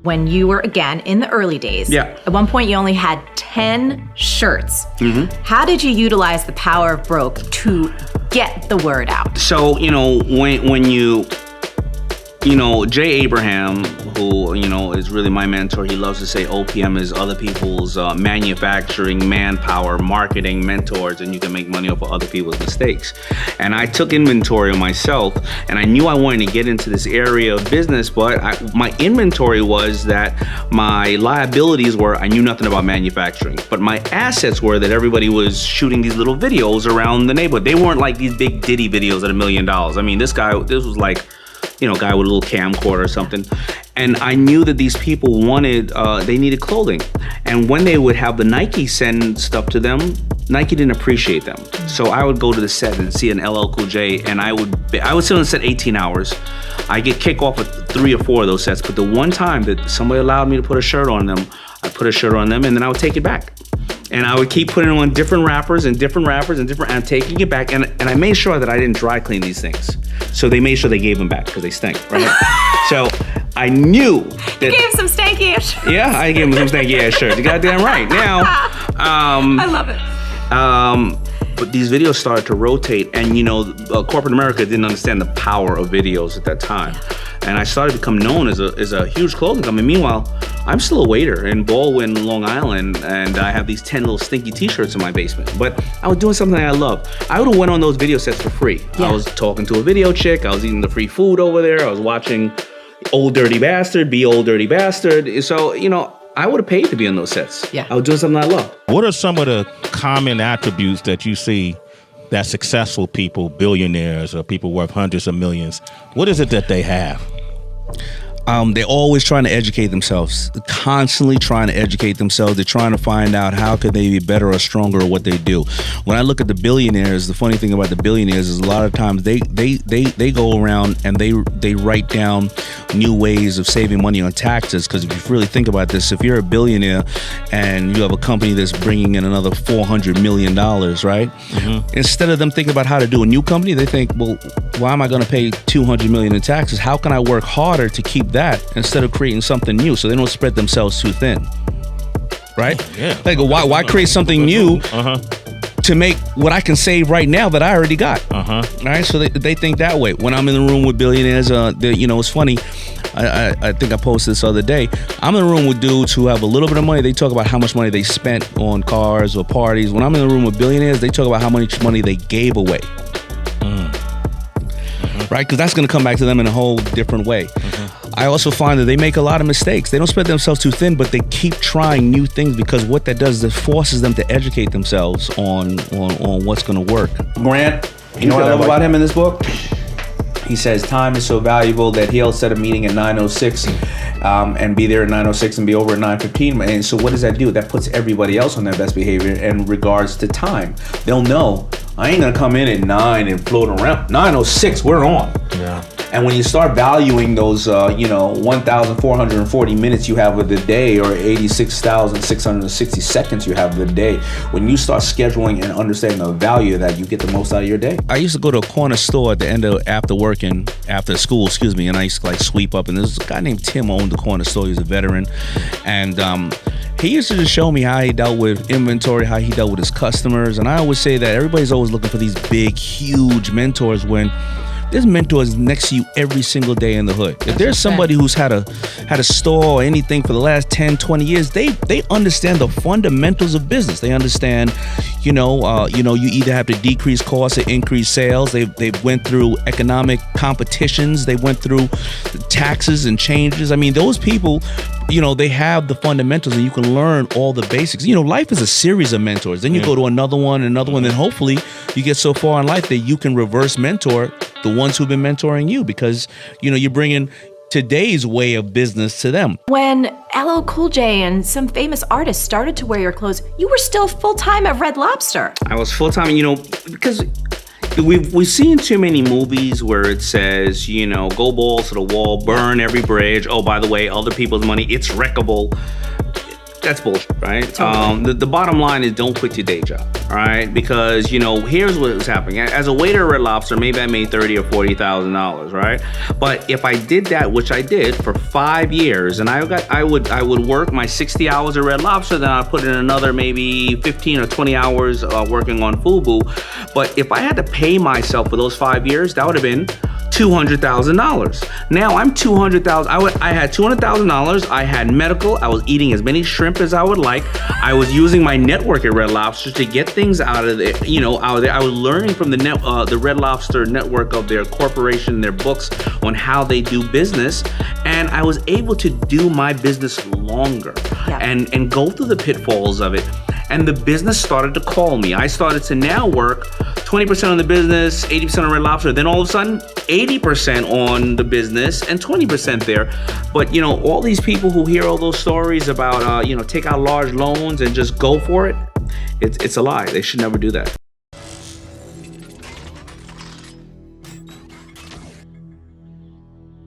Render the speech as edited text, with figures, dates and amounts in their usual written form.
when you were, again, in the early days. Yeah. At one point, you only had 10 shirts. How did you utilize the power of Broke to get the word out? So, when Jay Abraham, who, is really my mentor, he loves to say OPM is other people's manufacturing, manpower, marketing mentors, and you can make money off of other people's mistakes. And I took inventory of myself, and I knew I wanted to get into this area of business, but my inventory was that my liabilities were I knew nothing about manufacturing, but my assets were that everybody was shooting these little videos around the neighborhood. They weren't like these big Diddy videos at $1 million. I mean, this was like, guy with a little camcorder or something. And I knew that these people they needed clothing. And when they would have the Nike send stuff to them, Nike didn't appreciate them. So I would go to the set and see an LL Cool J, and I would sit on the set 18 hours. I get kicked off with 3 or 4 of those sets, but the one time that somebody allowed me to put a shirt on them, I put a shirt on them, and then I would take it back. And I would keep putting on different rappers and taking it back. And I made sure that I didn't dry clean these things. So they made sure they gave them back because they stink, right? So I knew that. You gave some stanky ass shirts. Yeah, I gave them some stanky ass shirts. You goddamn right. Now, I love it. But these videos started to rotate, and corporate America didn't understand the power of videos at that time. And I started to become known as a huge clothing company. Meanwhile, I'm still a waiter in Baldwin, Long Island, and I have these 10 little stinky t-shirts in my basement. But I was doing something I love. I would have went on those video sets for free. Yeah. I was talking to a video chick. I was eating the free food over there. I was watching Old Dirty Bastard, Be Old Dirty Bastard. So, I would have paid to be on those sets. Yeah. I was doing something I love. What are some of the common attributes that you see that successful people, billionaires, or people worth hundreds of millions, what is it that they have? They're always trying to educate themselves, constantly trying to educate themselves. They're trying to find out how could they be better or stronger at what they do. When I look at the billionaires, the funny thing about the billionaires is a lot of times they go around and they write down new ways of saving money on taxes. Because if you really think about this, if you're a billionaire and you have a company that's bringing in another $400 million, right? Instead of them thinking about how to do a new company, they think, well, why am I going to pay $200 million in taxes? How can I work harder to keep that instead of creating something new so they don't spread themselves too thin, right? Yeah. They go, why create something new to make what I can save right now that I already got? All right, so they think that way. When I'm in the room with billionaires, it's funny. I think I posted this the other day. I'm in the room with dudes who have a little bit of money. They talk about how much money they spent on cars or parties. When I'm in the room with billionaires, they talk about how much money they gave away. Right? Because that's going to come back to them in a whole different way. I also find that they make a lot of mistakes. They don't spread themselves too thin, but they keep trying new things because what that does is it forces them to educate themselves on what's going to work. Grant, you know what I love about him in this book? He says time is so valuable that he'll set a meeting at 9:06 and be there at 9:06 and be over at 9:15. And so what does that do? That puts everybody else on their best behavior in regards to time. They'll know I ain't gonna come in at 9 and float around. 9:06, we're on. Yeah. And when you start valuing those, 1,440 minutes you have of the day, or 86,660 seconds you have of the day, when you start scheduling and understanding the value of that, you get the most out of your day. I used to go to a corner store at the end of after school, and I used to sweep up. And there's a guy named Tim who owned the corner store. He was a veteran, and he used to just show me how he dealt with inventory, how he dealt with his customers. And I always say that everybody's always looking for these big, huge mentors when there's mentors next to you every single day in the hood. If there's somebody who's had a store or anything for the last 10, 20 years, they understand the fundamentals of business. They understand, you either have to decrease costs or increase sales. They've went through economic competitions. They went through taxes and changes. I mean, those people, they have the fundamentals, and you can learn all the basics. Life is a series of mentors. Then you go to another one, and then hopefully you get so far in life that you can reverse mentor the ones who've been mentoring you, because you're bringing today's way of business to them. When LL Cool J and some famous artists started to wear your clothes, you were still full-time at Red Lobster. I was full-time, because we've seen too many movies where it says, go balls to the wall, burn every bridge. Oh, by the way, other people's money, it's wreckable. That's bullshit, right? The bottom line is don't quit your day job, all right? Because, you know, here's what was happening. As a waiter at Red Lobster, maybe I made $30,000 or $40,000, right? But if I did that, which I did for 5 years, and I would work my 60 hours at Red Lobster, then I'd put in another maybe 15 or 20 hours working on Fubu. But if I had to pay myself for those 5 years, that would have been $200,000. Now I'm $200,000. I had $200,000. I had medical. I was eating as many shrimp as I would like. I was using my network at Red Lobster to get things out of there. I was learning from the Red Lobster network of their corporation, their books on how they do business, and I was able to do my business longer and go through the pitfalls of it. And the business started to call me. I started to now work 20% on the business, 80% on Red Lobster. Then all of a sudden, 80% on the business and 20% there. But, you know, all these people who hear all those stories about, take out large loans and just go for it, it's a lie. They should never do that.